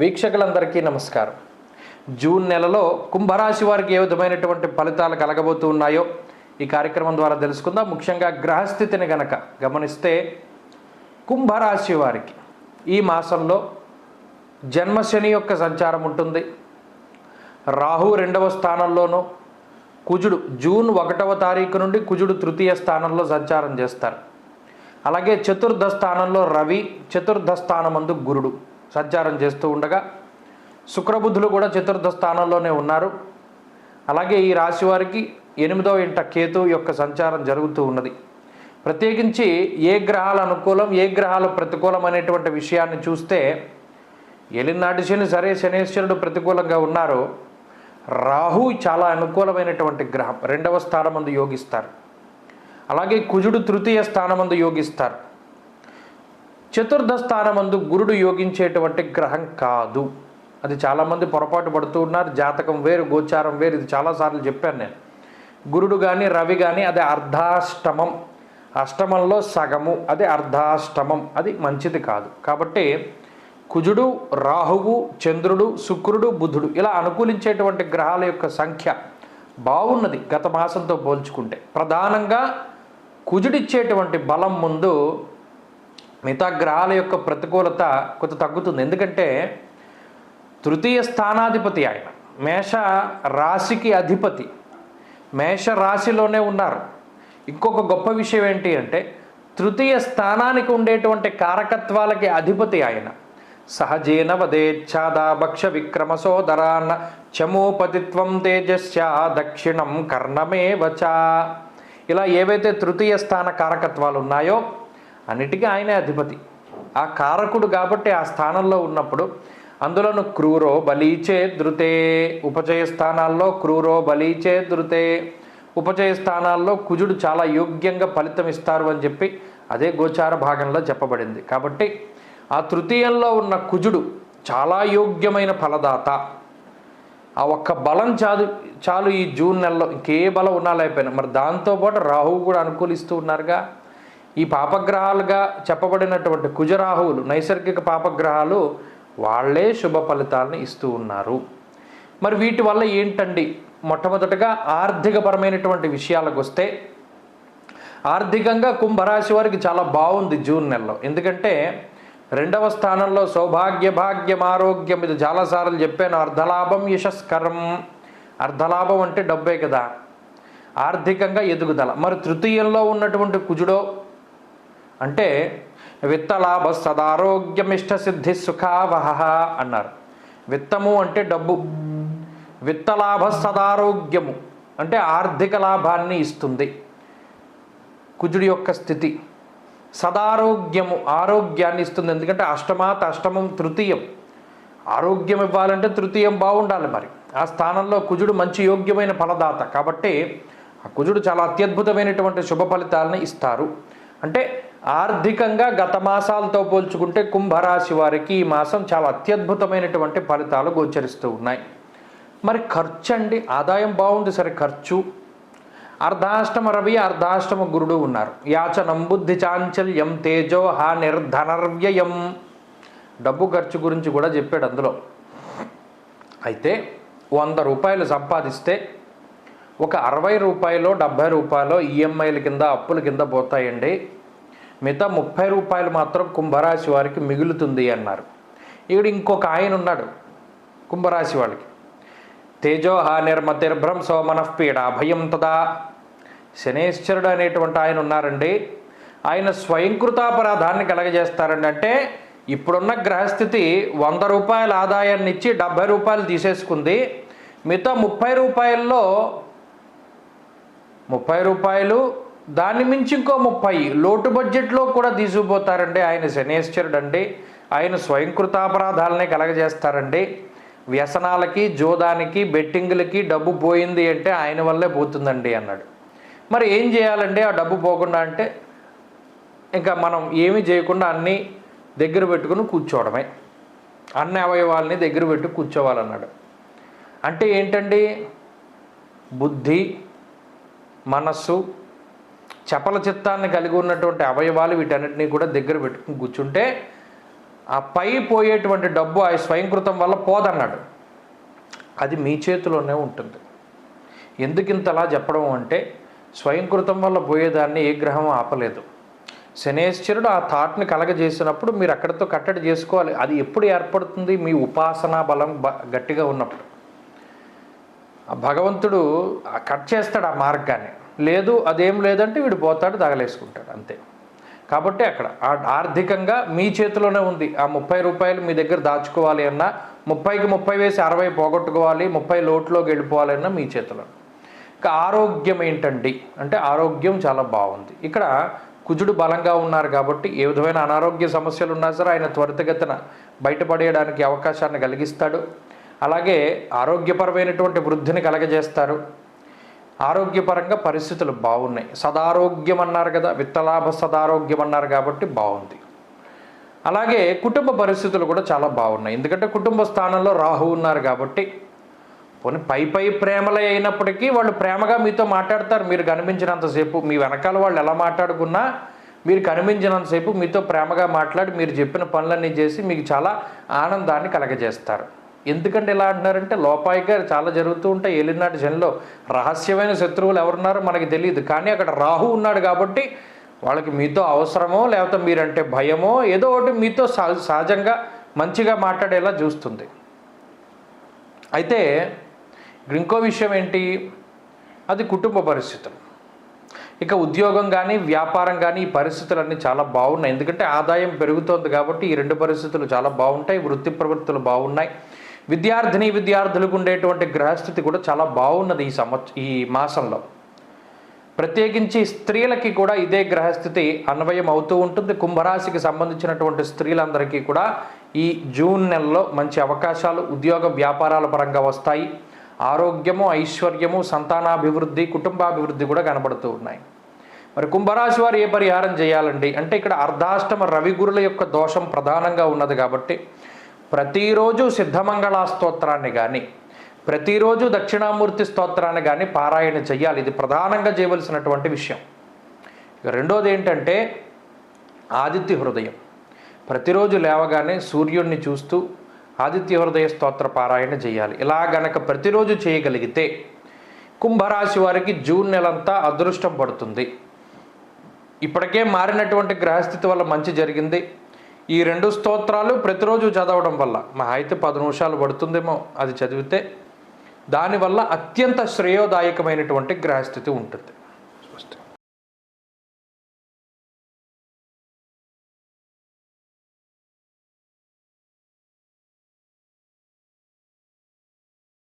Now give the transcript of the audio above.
వీక్షకులందరికీ నమస్కారం. జూన్ నెలలో కుంభరాశి వారికి ఏ విధమైనటువంటి ఫలితాలు కలగబోతూ ఉన్నాయో ఈ కార్యక్రమం ద్వారా తెలుసుకుందాం. ముఖ్యంగా గ్రహస్థితిని గనక గమనిస్తే కుంభరాశి వారికి ఈ మాసంలో జన్మశని యొక్క సంచారం ఉంటుంది. రాహు 2వ స్థానంలోనూ, కుజుడు జూన్ 1వ తారీఖు నుండి కుజుడు 3వ స్థానంలో సంచారం చేస్తారు. అలాగే చతుర్థ స్థానంలో రవి, చతుర్థ స్థానమందు గురుడు సంచారం చేస్తూ ఉండగా శుక్రబుధులు కూడా చతుర్థ స్థానంలోనే ఉన్నారు. అలాగే ఈ రాశి వారికి 8వ ఇంట కేతు యొక్క సంచారం జరుగుతూ ఉన్నది. ప్రత్యేకించి ఏ గ్రహాలు అనుకూలం, ఏ గ్రహాలు ప్రతికూలం అనేటువంటి విషయాన్ని చూస్తే ఏలినాటి శని సరే, శనేశ్వరుడు ప్రతికూలంగా ఉన్నారు. రాహు చాలా అనుకూలమైనటువంటి గ్రహం, 2వ స్థానమందు యోగిస్తారు. అలాగే కుజుడు 3వ స్థానమందు యోగిస్తారు. చతుర్థ స్థానమందు గురుడు యోగించేటువంటి గ్రహం కాదు. అది చాలామంది పొరపాటు పడుతూ ఉన్నారు. జాతకం వేరు, గోచారం వేరు. ఇది చాలాసార్లు చెప్పాను నేను. గురుడు కానీ రవి కానీ అది అర్ధాష్టమం, అష్టమంలో సగము, అది అర్ధాష్టమం, అది మంచిది కాదు. కాబట్టి కుజుడు, రాహువు, చంద్రుడు, శుక్రుడు, బుధుడు ఇలా అనుకూలించేటువంటి గ్రహాల యొక్క సంఖ్య బాగున్నది గత మాసంతో పోల్చుకుంటే. ప్రధానంగా కుజుడిచ్చేటువంటి బలం ముందు మిగతా గ్రహాల యొక్క ప్రతికూలత కొంత తగ్గుతుంది. ఎందుకంటే 3వ స్థానాధిపతి ఆయన, మేష రాశికి అధిపతి, మేష రాశిలోనే ఉన్నారు. ఇంకొక గొప్ప విషయం ఏంటి అంటే 3వ స్థానానికి ఉండేటువంటి కారకత్వాలకి అధిపతి ఆయన. సహజేన వదేచ్ఛాదా భక్ష విక్రమ సోదరాన్న చమోపతిత్వం తేజస్య దక్షిణం కర్ణమే వచ. ఇలా ఏవైతే 3వ స్థాన కారకత్వాలు ఉన్నాయో అన్నిటికీ ఆయనే అధిపతి, ఆ కారకుడు. కాబట్టి ఆ స్థానంలో ఉన్నప్పుడు అందులోను క్రూరో బలీచే ధృతే, ఉపచయ స్థానాల్లో క్రూరో బలీచే ధృతే, ఉపచయ స్థానాల్లో కుజుడు చాలా యోగ్యంగా ఫలితం ఇస్తారు అని చెప్పి అదే గోచార భాగంలో చెప్పబడింది. కాబట్టి ఆ 3యంలో ఉన్న కుజుడు చాలా యోగ్యమైన ఫలదాత. ఆ ఒక్క బలం చాలు ఈ జూన్ నెలలో. ఇంకే బలం ఉన్నా లేకపోయినా. మరి దాంతోపాటు రాహువు కూడా అనుకూలిస్తూ ఉన్నారుగా. ఈ పాపగ్రహాలుగా చెప్పబడినటువంటి కుజరాహువులు నైసర్గిక పాపగ్రహాలు, వాళ్ళే శుభ ఫలితాలను ఇస్తూ ఉన్నారు. మరి వీటి వల్ల ఏంటండి? మొట్టమొదటగా ఆర్థికపరమైనటువంటి విషయాలకు వస్తే, ఆర్థికంగా కుంభరాశి వారికి చాలా బాగుంది జూన్ నెలలో. ఎందుకంటే 2వ స్థానంలో సౌభాగ్య, భాగ్యం, ఆరోగ్యం. ఇది చాలాసార్లు చెప్పాను. అర్ధలాభం యశస్కరం. అర్ధలాభం అంటే డబ్బే కదా, ఆర్థికంగా ఎదుగుదల. మరి 3యంలో ఉన్నటువంటి కుజుడో అంటే విత్తలాభ సదారోగ్యం ఇష్టసిద్ధి సుఖావహ అన్నారు. విత్తము అంటే డబ్బు, విత్తలాభ సదారోగ్యము అంటే ఆర్థిక లాభాన్ని ఇస్తుంది కుజుడి యొక్క స్థితి. సదారోగ్యము ఆరోగ్యాన్ని ఇస్తుంది. ఎందుకంటే అష్టమాత్ అష్టమం 3యం. ఆరోగ్యం ఇవ్వాలంటే 3యం బాగుండాలి. మరి ఆ స్థానంలో కుజుడు మంచి యోగ్యమైన ఫలదాత. కాబట్టి ఆ కుజుడు చాలా అత్యద్భుతమైనటువంటి శుభ ఫలితాలను ఇస్తారు. అంటే ఆర్థికంగా గత మాసాలతో పోల్చుకుంటే కుంభరాశి వారికి ఈ మాసం చాలా అత్యద్భుతమైనటువంటి ఫలితాలు గోచరిస్తూ ఉన్నాయి. మరి ఖర్చు అండి, ఆదాయం బాగుంది సరే, ఖర్చు. అర్ధాష్టమ రవి, అర్ధాష్టమ గురుడు ఉన్నారు. యాచనం బుద్ధి చాంచల్యం తేజో హానిర్ధనర్వ్యయం. డబ్బు ఖర్చు గురించి కూడా చెప్పాడు అందులో. అయితే 100 రూపాయలు సంపాదిస్తే ఒక 60 రూపాయలు 70 రూపాయలు ఈఎంఐల కింద, అప్పుల కింద పోతాయండి. మిగతా 30 రూపాయలు మాత్రం కుంభరాశి వారికి మిగులుతుంది అన్నారు. ఇక్కడ ఇంకొక ఆయన ఉన్నాడు కుంభరాశి వాళ్ళకి. తేజో హానిర్మతిర్భ్రంశో మనఃపీడ భయం తదా. శనేశ్వరుడు అనేటువంటి ఆయన ఉన్నారండి. ఆయన స్వయంకృతాపరాధాన్ని కలగజేస్తారండి. అంటే ఇప్పుడున్న గ్రహస్థితి 100 రూపాయల ఆదాయాన్ని ఇచ్చి 70 రూపాయలు తీసేసుకుంది. మిగతా 30 రూపాయల్లో 30 రూపాయలు, దాని మించి ఇంకో 30 లోటు బడ్జెట్లో కూడా తీసుకుపోతారండి. ఆయన శనేశ్వరుడు అండి. ఆయన స్వయంకృతాపరాధాలనే కలగజేస్తారండి. వ్యసనాలకి, జోదానికి, బెట్టింగులకి డబ్బు పోయింది అంటే ఆయన వల్లే పోతుందండి అన్నాడు. మరి ఏం చేయాలండి ఆ డబ్బు పోకుండా? అంటే ఇంకా మనం ఏమీ చేయకుండా అన్నీ దగ్గర పెట్టుకుని కూర్చోవడమే. అన్ని అవయవాల్ని దగ్గర పెట్టి కూర్చోవాలన్నాడు. అంటే ఏంటండి? బుద్ధి, మనస్సు, చపల చిత్తాన్ని కలిగి ఉన్నటువంటి అవయవాలు వీటన్నిటినీ కూడా దగ్గర పెట్టుకుని కూర్చుంటే ఆ పై పోయేటువంటి డబ్బు ఆ స్వయంకృతం వల్ల పోదన్నాడు. అది మీ చేతిలోనే ఉంటుంది. ఎందుకు ఇంతలా చెప్పడం అంటే, స్వయంకృతం వల్ల పోయేదాన్ని ఏ గ్రహం ఆపలేదు. శనేశ్వరుడు ఆ థాట్ని కలగజేసినప్పుడు మీరు అక్కడితో కట్టడి చేసుకోవాలి. అది ఎప్పుడు ఏర్పడుతుంది? మీ ఉపాసనా బలం గట్టిగా ఉన్నప్పుడు. ఆ భగవంతుడు కట్ చేస్తాడు ఆ మార్గాన్ని. లేదు అదేం లేదంటే వీడు పోతాడు, తగలేసుకుంటాడు అంతే. కాబట్టి అక్కడ ఆర్థికంగా మీ చేతిలోనే ఉంది. ఆ 30 రూపాయలు మీ దగ్గర దాచుకోవాలి అన్నా, 30కి 30 వేసి 60 పోగొట్టుకోవాలి, 30 లోటులోకి వెళ్ళిపోవాలి అన్నా మీ చేతిలో. ఇంకా ఆరోగ్యం ఏంటండి అంటే, ఆరోగ్యం చాలా బాగుంది. ఇక్కడ కుజుడు బలంగా ఉన్నారు కాబట్టి ఏ విధమైన అనారోగ్య సమస్యలు ఉన్నా సరే ఆయన త్వరితగతిన బయటపడేయడానికి అవకాశాన్ని కలిగిస్తాడు. అలాగే ఆరోగ్యపరమైనటువంటి వృద్ధిని కలగజేస్తారు. ఆరోగ్యపరంగా పరిస్థితులు బాగున్నాయి. సదారోగ్యం అన్నారు కదా, విత్తలాభ సదారోగ్యం అన్నారు కాబట్టి బాగుంది. అలాగే కుటుంబ పరిస్థితులు కూడా చాలా బాగున్నాయి. ఎందుకంటే కుటుంబ స్థానంలో రాహు ఉన్నారు కాబట్టి పోనీ పై ప్రేమలే అయినప్పటికీ వాళ్ళు ప్రేమగా మీతో మాట్లాడతారు. మీరు కనిపించినంతసేపు మీ వెనకాల వాళ్ళు ఎలా మాట్లాడుకున్నా మీరు కనిపించినంతసేపు మీతో ప్రేమగా మాట్లాడి మీరు చెప్పిన పనులన్నీ చేసి మీకు చాలా ఆనందాన్ని కలగజేస్తారు. ఎందుకంటే ఇలా అంటున్నారంటే, లోపాయిగా చాలా జరుగుతూ ఉంటాయి. ఏలినాటి జన్లో రహస్యమైన శత్రువులు ఎవరున్నారో మనకి తెలియదు. కానీ అక్కడ రాహు ఉన్నాడు కాబట్టి వాళ్ళకి మీతో అవసరమో లేకపోతే మీరంటే భయమో ఏదో ఒకటి మీతో సహజంగా మంచిగా మాట్లాడేలా చూస్తుంది. అయితే ఇంకో విషయం ఏంటి? అది కుటుంబ పరిస్థితులు. ఇక ఉద్యోగం కానీ వ్యాపారం కానీ ఈ పరిస్థితులన్నీ చాలా బాగున్నాయి. ఎందుకంటే ఆదాయం పెరుగుతోంది కాబట్టి ఈ రెండు పరిస్థితులు చాలా బాగుంటాయి. వృత్తి ప్రవృత్తులు బాగున్నాయి. విద్యార్థులకు ఉండేటువంటి గ్రహస్థితి కూడా చాలా బాగున్నది ఈ మాసంలో. ప్రత్యేకించి స్త్రీలకి కూడా ఇదే గ్రహస్థితి అన్వయం అవుతూ ఉంటుంది. కుంభరాశికి సంబంధించినటువంటి స్త్రీలందరికీ కూడా ఈ జూన్ నెలలో మంచి అవకాశాలు ఉద్యోగ వ్యాపారాల పరంగా వస్తాయి. ఆరోగ్యము, ఐశ్వర్యము, సంతానాభివృద్ధి, కుటుంబాభివృద్ధి కూడా కనబడుతూ ఉన్నాయి. మరి కుంభరాశి వారు ఏ పరిహారం చేయాలండి అంటే, ఇక్కడ అర్ధాష్టమ రవిగురుల యొక్క దోషం ప్రధానంగా ఉన్నది కాబట్టి ప్రతిరోజు సిద్ధమంగళా స్తోత్రాన్ని కానీ ప్రతిరోజు దక్షిణామూర్తి స్తోత్రాన్ని కానీ పారాయణ చెయ్యాలి. ఇది ప్రధానంగా చేయవలసినటువంటి విషయం. ఇక రెండోది ఏంటంటే ఆదిత్య హృదయం. ప్రతిరోజు లేవగానే సూర్యుడిని చూస్తూ ఆదిత్య హృదయ స్తోత్ర పారాయణ చేయాలి. ఇలా గనక ప్రతిరోజు చేయగలిగితే కుంభరాశి వారికి జూన్ నెలంతా అదృష్టం పడుతుంది. ఇప్పటికే మారినటువంటి గ్రహస్థితి వల్ల మంచి జరిగింది. ఈ రెండు స్తోత్రాలు ప్రతిరోజు చదవడం వల్ల మహా అయితే 10 నిమిషాలు పడుతుందేమో అది చదివితే, దానివల్ల అత్యంత శ్రేయోదాయకమైనటువంటి గ్రహస్థితి ఉంటుంది.